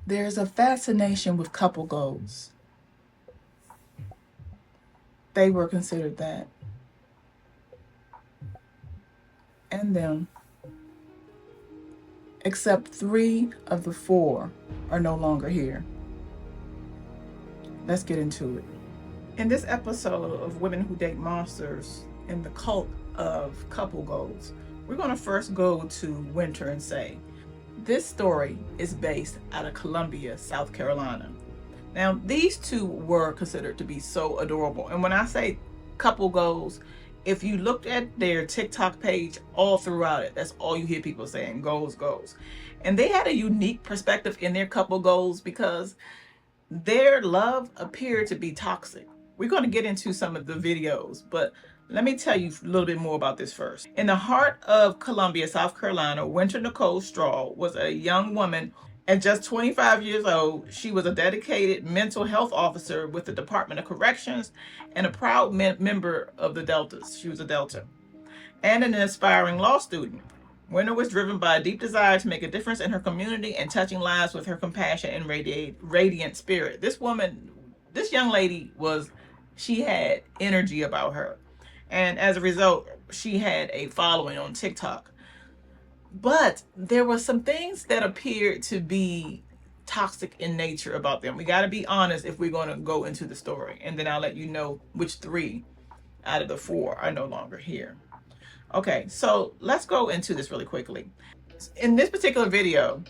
There's a fascination with couple goals. They were considered that. And them. Except 3 of the 4 are no longer here. Let's get into it. In this episode of Women Who Date Monsters in the Cult of Couple Goals, we're going to first go to Winter and say, this story is based out of Columbia, South Carolina. Now, these two were considered to be so adorable. And when I say couple goals, if you looked at their TikTok page all throughout it, that's all you hear people saying, goals, goals. And they had a unique perspective in their couple goals because their love appeared to be toxic. We're going to get into some of the videos, but let me tell you a little bit more about this first. In the heart of Columbia, South Carolina, Winter Nicole Straw was a young woman. At just 25 years old, she was a dedicated mental health officer with the Department of Corrections and a proud member of the Deltas. She was a Delta. And an aspiring law student. Winter was driven by a deep desire to make a difference in her community and touching lives with her compassion and radiant spirit. This young lady she had energy about her. And as a result, she had a following on TikTok. But there were some things that appeared to be toxic in nature about them. We got to be honest if we're going to go into the story. And then I'll let you know which 3 out of the 4 are no longer here. Okay, so let's go into this really quickly. In this particular video,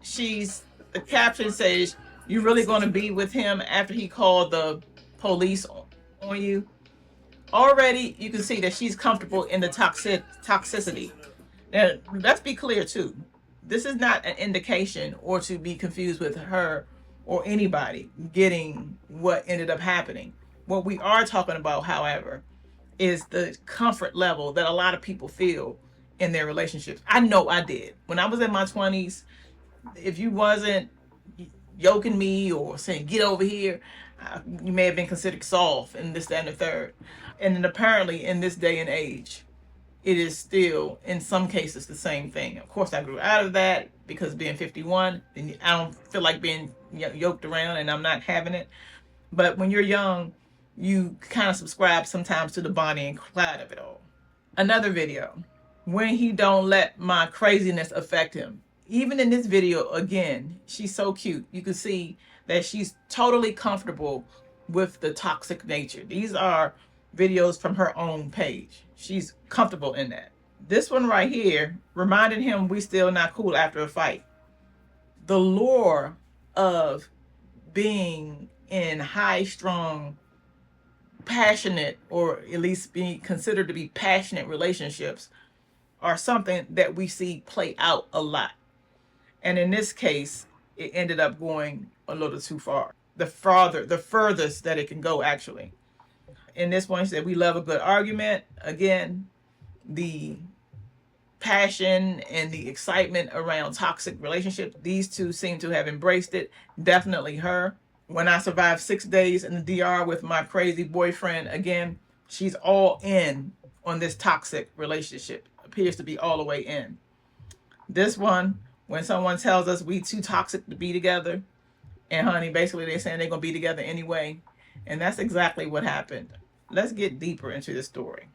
the caption says, "You really going to be with him after he called the police on you?" Already, you can see that she's comfortable in the toxicity. Now, let's be clear too. This is not an indication or to be confused with her or anybody getting what ended up happening. What we are talking about, however, is the comfort level that a lot of people feel in their relationships. I know I did. When I was in my 20s, if you wasn't yoking me or saying, get over here, you may have been considered soft and this, that, and the third. And then apparently in this day and age, it is still, in some cases, the same thing. Of course, I grew out of that because being 51, I don't feel like being yoked around and I'm not having it. But when you're young, you kind of subscribe sometimes to the Bonnie and Clyde of it all. Another video, when he don't let my craziness affect him. Even in this video, again, she's so cute. You can see that she's totally comfortable with the toxic nature. These are videos from her own page. She's comfortable in that. This one right here reminded him we still not cool after a fight. The lure of being in high-strung, passionate, or at least being considered to be passionate relationships are something that we see play out a lot. And in this case, it ended up going a little too far. The furthest that it can go, actually. In this one, she said, we love a good argument. Again, the passion and the excitement around toxic relationships, these two seem to have embraced it. Definitely her. When I survived 6 days in the DR with my crazy boyfriend, again, she's all in on this toxic relationship. Appears to be all the way in. This one, when someone tells us we too toxic to be together, and honey, basically they're saying they're going to be together anyway. And that's exactly what happened. Let's get deeper into the story.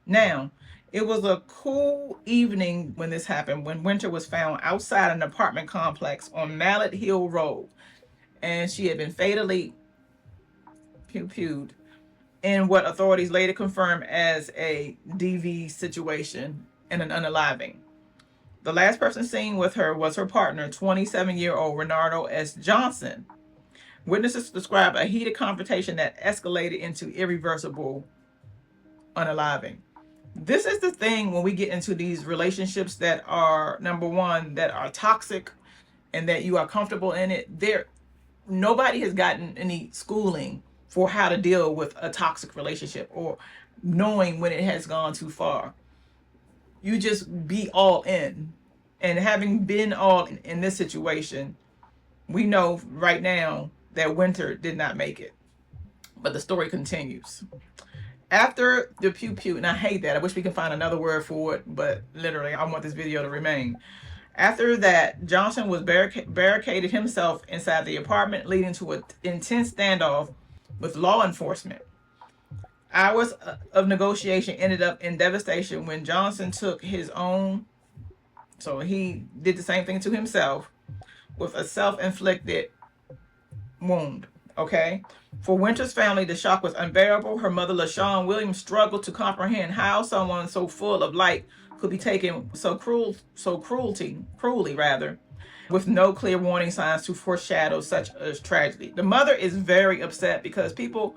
Now, it was a cool evening when this happened, when Winter was found outside an apartment complex on Mallet Hill Road. And she had been fatally pew-pewed in what authorities later confirmed as a DV situation and an unaliving. The last person seen with her was her partner, 27-year-old Renardo S. Johnson. Witnesses describe a heated confrontation that escalated into irreversible unaliving. This is the thing when we get into these relationships that are, number one, that are toxic and that you are comfortable in it. Nobody has gotten any schooling for how to deal with a toxic relationship or knowing when it has gone too far. You just be all in. And having been all in this situation, we know right now that Winter did not make it. But the story continues. After the pew pew, and I hate that. I wish we could find another word for it, but literally, I want this video to remain. After that, Johnson was barricaded himself inside the apartment, leading to an intense standoff with law enforcement. Hours of negotiation ended up in devastation when Johnson took his own, so he did the same thing to himself with a self-inflicted wound. Okay? For Winter's family, the shock was unbearable. Her mother, LaShawn Williams, struggled to comprehend how someone so full of light could be taken cruelly rather, with no clear warning signs to foreshadow such a tragedy. The mother is very upset because people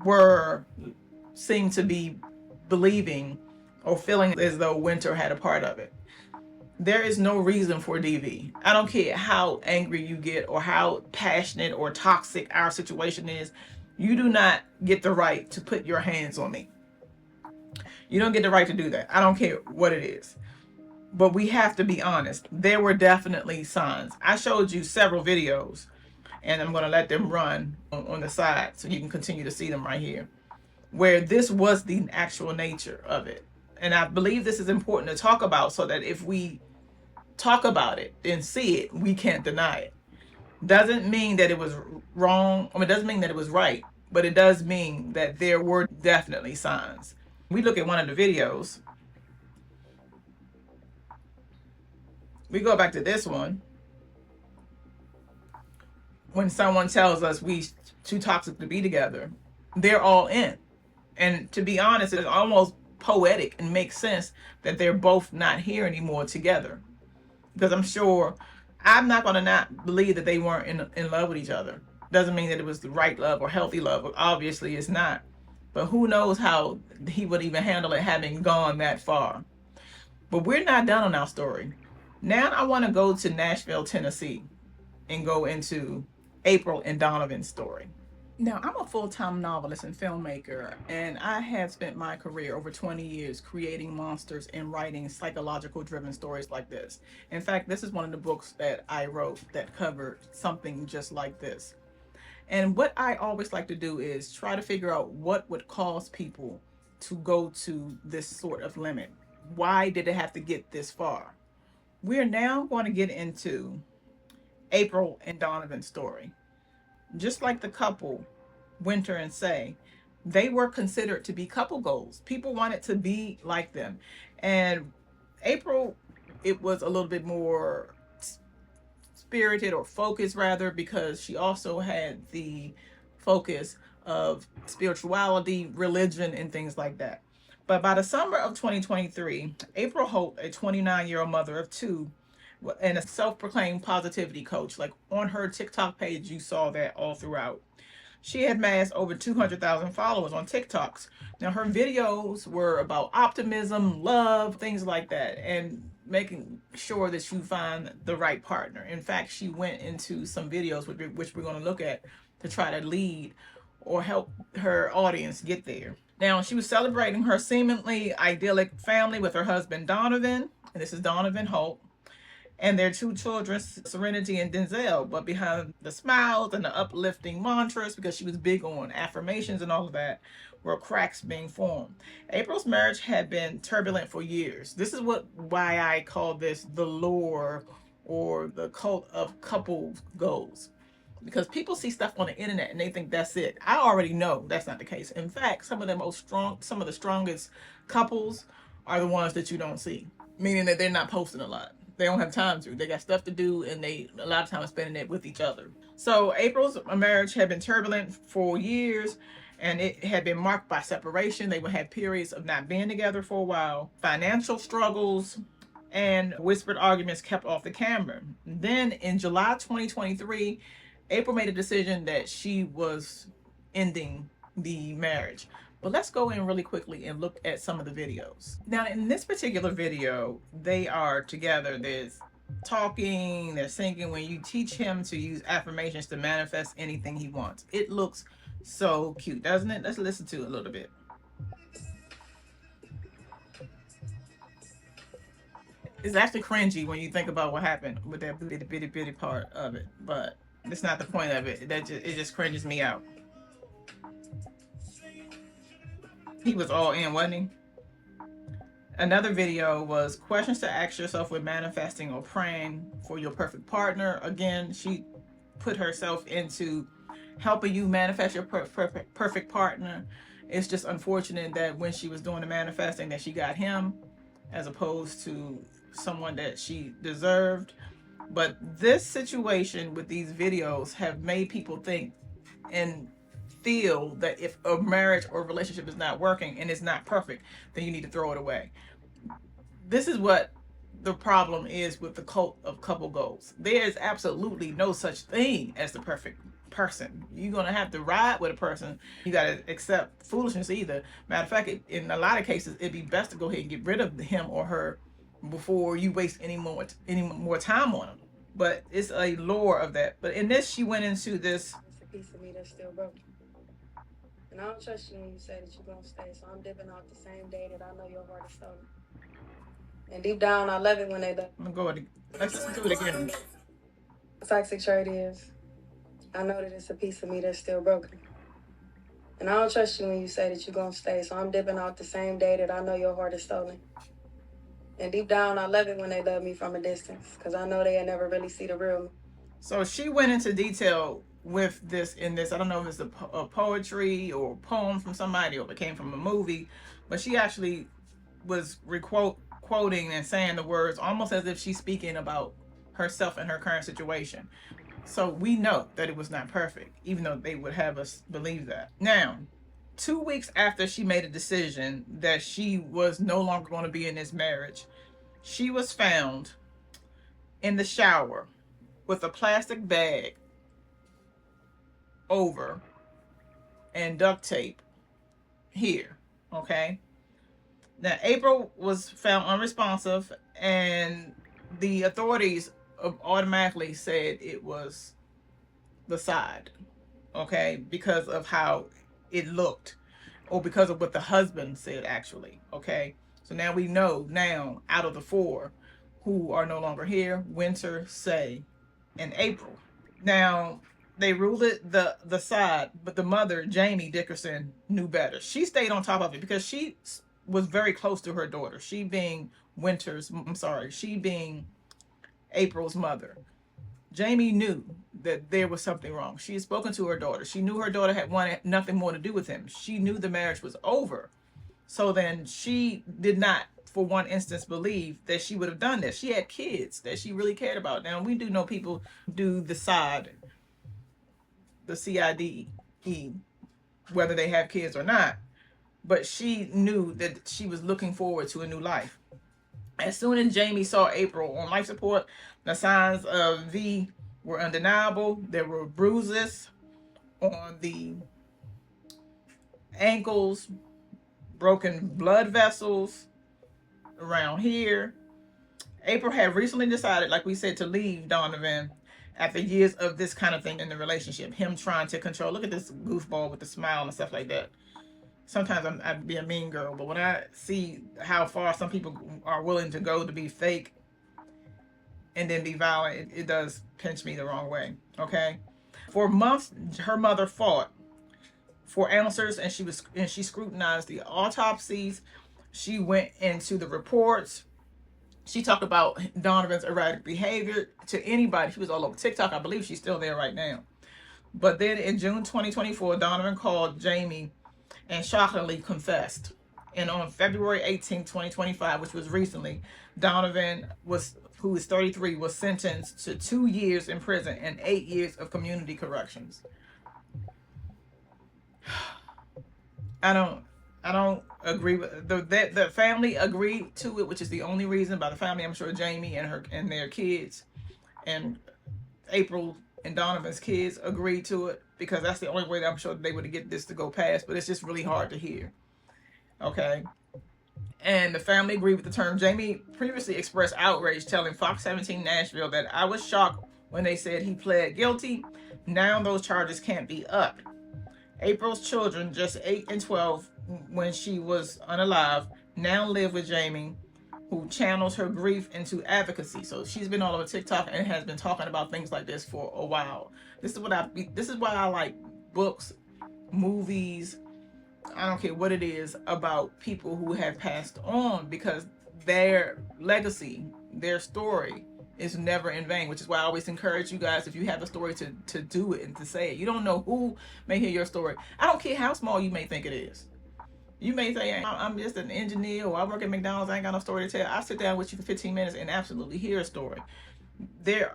were seem to be believing or feeling as though Winter had a part of it. There is no reason for DV. I don't care how angry you get or how passionate or toxic our situation is. You do not get the right to put your hands on me. You don't get the right to do that. I don't care what it is. But we have to be honest. There were definitely signs. I showed you several videos, and I'm going to let them run on the side so you can continue to see them right here, where this was the actual nature of it. And I believe this is important to talk about so that if we talk about it and see it, we can't deny it. Doesn't mean that it was wrong. I mean, it doesn't mean that it was right, but it does mean that there were definitely signs. We look at one of the videos. We go back to this one. When someone tells us we too toxic to be together, they're all in. And to be honest, it's almost poetic and makes sense that they're both not here anymore together. Because I'm not going to not believe that they weren't in love with each other. Doesn't mean that it was the right love or healthy love. Obviously, it's not. But who knows how he would even handle it having gone that far. But we're not done on our story. Now I want to go to Nashville, Tennessee, and go into April and Donovan's story. Now, I'm a full-time novelist and filmmaker, and I have spent my career over 20 years creating monsters and writing psychological driven stories like this. In fact, this is one of the books that I wrote that covered something just like this. And what I always like to do is try to figure out what would cause people to go to this sort of limit. Why did it have to get this far? We're now going to get into April and Donovan's story. Just like the couple, Winter and Say, they were considered to be couple goals. People wanted to be like them. And April, it was a little bit more spirited or focused rather, because she also had the focus of spirituality, religion, and things like that. But by the summer of 2023, April Holt, a 29-year-old mother of two, and a self-proclaimed positivity coach, like on her TikTok page, you saw that all throughout. She had amassed over 200,000 followers on TikToks. Now, her videos were about optimism, love, things like that, and making sure that you find the right partner. In fact, she went into some videos, which we're going to look at, to try to lead or help her audience get there. Now, she was celebrating her seemingly idyllic family with her husband, Donovan, and this is Donovan Holt, and their two children, Serenity and Denzel. But behind the smiles and the uplifting mantras, because she was big on affirmations and all of that, were cracks being formed. April's marriage had been turbulent for years. This is why I call this the lore or the cult of couple goals. Because people see stuff on the internet and they think that's it. I already know that's not the case. In fact, some of the strongest couples are the ones that you don't see, meaning that they're not posting a lot. They don't have time to. They got stuff to do, and they a lot of time spending it with each other. So April's marriage had been turbulent for years, and it had been marked by separation. They would have periods of not being together for a while, financial struggles, and whispered arguments kept off the camera. Then in July 2023, April made a decision that she was ending the marriage. But let's go in really quickly and look at some of the videos. Now, in this particular video, they are together. There's talking, they're singing. When you teach him to use affirmations to manifest anything he wants. It looks so cute, doesn't it? Let's listen to it a little bit. It's actually cringy when you think about what happened with that bitty part of it, but it's not the point of it. It just cringes me out. He was all in, wasn't he? Another video was questions to ask yourself when manifesting or praying for your perfect partner. Again, she put herself into helping you manifest your perfect partner. It's just unfortunate that when she was doing the manifesting that she got him as opposed to someone that she deserved. But this situation with these videos have made people think and feel that if a marriage or relationship is not working and it's not perfect, then you need to throw it away. This is what the problem is with the cult of couple goals. There is absolutely no such thing as the perfect person. You're gonna have to ride with a person. You gotta accept foolishness either. Matter of fact, in a lot of cases, it'd be best to go ahead and get rid of him or her before you waste any more time on them. But it's a lore of that. But in this, she went into this. It's a piece of me that's still broken. And I don't trust you when you say that you're gonna stay, so I'm dipping out the same day that I know your heart is stolen. And deep down, I love it when they do. I'm gonna go. Let's do it again. Toxic trait is, I know that it's a piece of me that's still broken. And I don't trust you when you say that you're gonna stay, so I'm dipping out the same day that I know your heart is stolen. And deep down, I love it when they love me from a distance, because I know they'll never really see the real me. So she went into detail with this in this. I don't know if it's a poetry or poem from somebody or if it came from a movie, but she actually was quoting and saying the words almost as if she's speaking about herself and her current situation. So we know that it was not perfect, even though they would have us believe that. Now, 2 weeks after she made a decision that she was no longer going to be in this marriage, she was found in the shower with a plastic bag over and duct tape here. Okay. Now, April was found unresponsive, and the authorities automatically said it was the side, okay, because of how it looked, or because of what the husband said, actually, okay? So now we know, now, out of the four who are no longer here, Winter, Say, and April. Now, they ruled it the side, but the mother, Jamie Dickerson, knew better. She stayed on top of it because she was very close to her daughter. She being she being April's mother. Jamie knew that there was something wrong. She had spoken to her daughter. She knew her daughter had wanted nothing more to do with him. She knew the marriage was over. So then she did not, for one instance, believe that she would have done this. She had kids that she really cared about. Now, we do know people do the CIDE, whether they have kids or not. But she knew that she was looking forward to a new life. As soon as Jamie saw April on life support, the signs of V were undeniable. There were bruises on the ankles, broken blood vessels around here. April had recently decided, like we said, to leave Donovan after years of this kind of thing in the relationship. Him trying to control. Look at this goofball with the smile and stuff like that. Sometimes I'd be a mean girl, but when I see how far some people are willing to go to be fake and then be violent, it does pinch me the wrong way. Okay. For months, her mother fought for answers, and she scrutinized the autopsies. She went into the reports. She talked about Donovan's erratic behavior to anybody. She was all over TikTok. I believe she's still there right now. But then in June 2024, Donovan called Jamie and shockingly confessed. And on February 18, 2025, which was recently, Donovan, who is 33, was sentenced to 2 years in prison and 8 years of community corrections. I don't agree with the family agreed to it, which is the only reason. By the family, I'm sure Jamie and their kids and April and Donovan's kids agreed to it, because that's the only way that I'm sure they would get this to go past. But it's just really hard to hear. Okay. And the family agreed with the term. Jamie previously expressed outrage, telling Fox 17 Nashville that I was shocked when they said he pled guilty. Now those charges can't be upped. April's children, just 8 and 12 when she was unalive, now live with Jamie, who channels her grief into advocacy. So she's been all over TikTok and has been talking about things like this for a while. This is why I like books, movies, I don't care what it is about people who have passed on, because their legacy, their story is never in vain, which is why I always encourage you guys, if you have a story, to do it and to say it. You don't know who may hear your story. I don't care how small you may think it is. You may say, I'm just an engineer, or I work at McDonald's, I ain't got no story to tell. I'll sit down with you for 15 minutes and absolutely hear a story.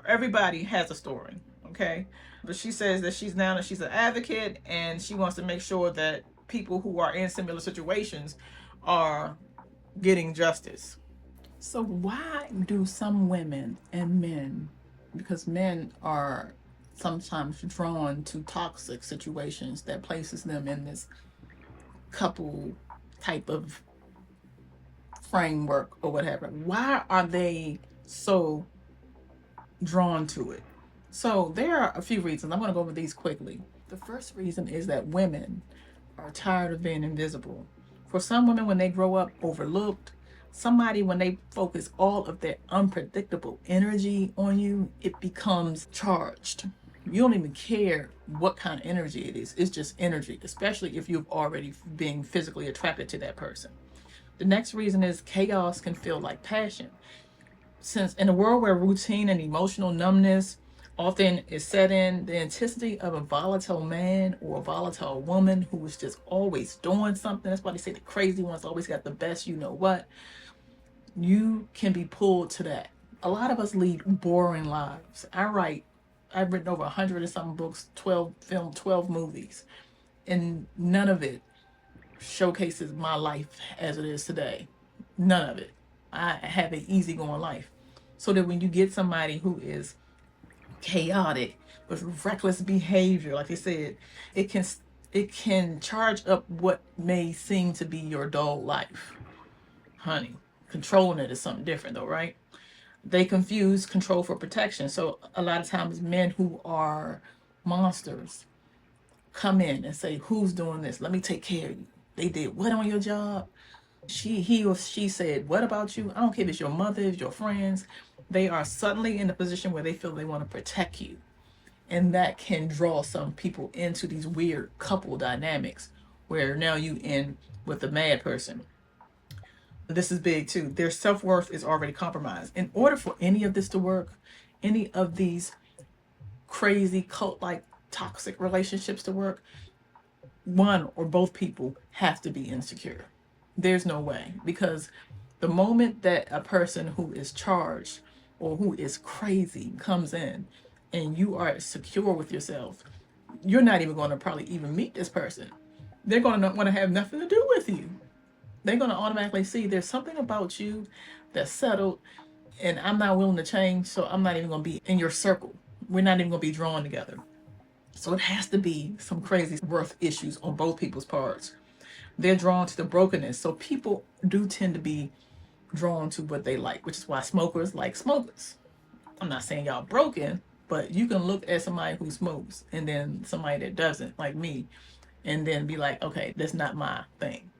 Everybody has a story, okay? But she says that she's an advocate, and she wants to make sure that people who are in similar situations are getting justice. So why do some women and men, because men are sometimes drawn to toxic situations that places them in this couple type of framework or whatever, why are they so drawn to it? So there are a few reasons. I'm going to go over these quickly. The first reason is that women are tired of being invisible. For some women, when they grow up overlooked, somebody, when they focus all of their unpredictable energy on you, it becomes charged. You don't even care what kind of energy it is. It's just energy, especially if you've already been physically attracted to that person. The next reason is chaos can feel like passion. Since in a world where routine and emotional numbness often is set in, the intensity of a volatile man or a volatile woman who is just always doing something, that's why they say the crazy ones always got the best you know what, you can be pulled to that. A lot of us lead boring lives. I've written over 100 or something books, 12 film, 12 movies, and none of it showcases my life as it is today. None of it. I have an easygoing life. So that when you get somebody who is chaotic with reckless behavior, like they said, it can it can charge up what may seem to be your dull life. Honey, controlling it is something different though, right? They confuse control for protection. So a lot of times men who are monsters come in and say, who's doing this? Let me take care of you. They did what on your job? He or she said, what about you? I don't care if it's your mother, if it's your friends. They are suddenly in a position where they feel they want to protect you. And that can draw some people into these weird couple dynamics where now you in with a mad person. This is big too. Their self-worth is already compromised. In order for any of this to work, any of these crazy cult-like toxic relationships to work, one or both people have to be insecure. There's no way, because the moment that a person who is charged or who is crazy comes in and you are secure with yourself, you're not even going to probably even meet this person. They're going to not want to have nothing to do with you. They're going to automatically see there's something about you that's settled, and I'm not willing to change, so I'm not even going to be in your circle. We're not even going to be drawn together. So it has to be some crazy worth issues on both people's parts. They're drawn to the brokenness. So people do tend to be drawn to what they like, which is why smokers like smokers. I'm not saying y'all broken, but you can look at somebody who smokes and then somebody that doesn't, like me, and then be like, okay, that's not my thing.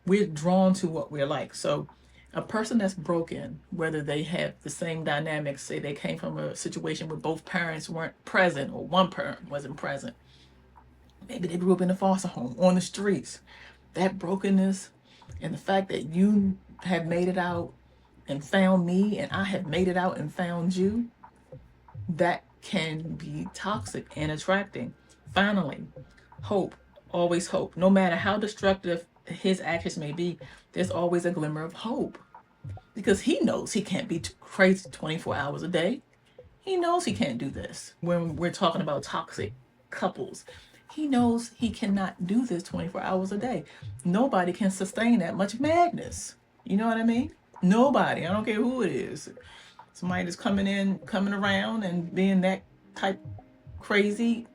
We're drawn to what we're like. So a person that's broken, whether they have the same dynamics, say they came from a situation where both parents weren't present or one parent wasn't present, maybe they grew up in a foster home, on the streets, that brokenness and the fact that you have made it out and found me and I have made it out and found you, that can be toxic and attracting. Finally, hope. Always hope. No matter how destructive his actions may be, there's always a glimmer of hope. Because he knows he can't be crazy 24 hours a day. He knows he can't do this. When we're talking about toxic couples, he knows he cannot do this 24 hours a day. Nobody can sustain that much madness. You know what I mean? Nobody. I don't care who it is. Somebody that's coming around and being that type crazy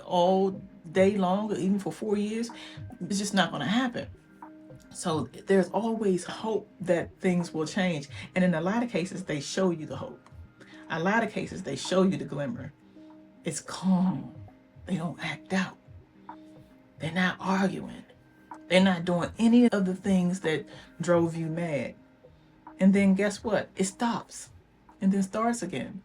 all day long, or even for 4 years, it's just not going to happen. So there's always hope that things will change. And in a lot of cases, they show you the hope. A lot of cases, they show you the glimmer. It's calm. They don't act out. They're not arguing. They're not doing any of the things that drove you mad. And then guess what? It stops and then starts again.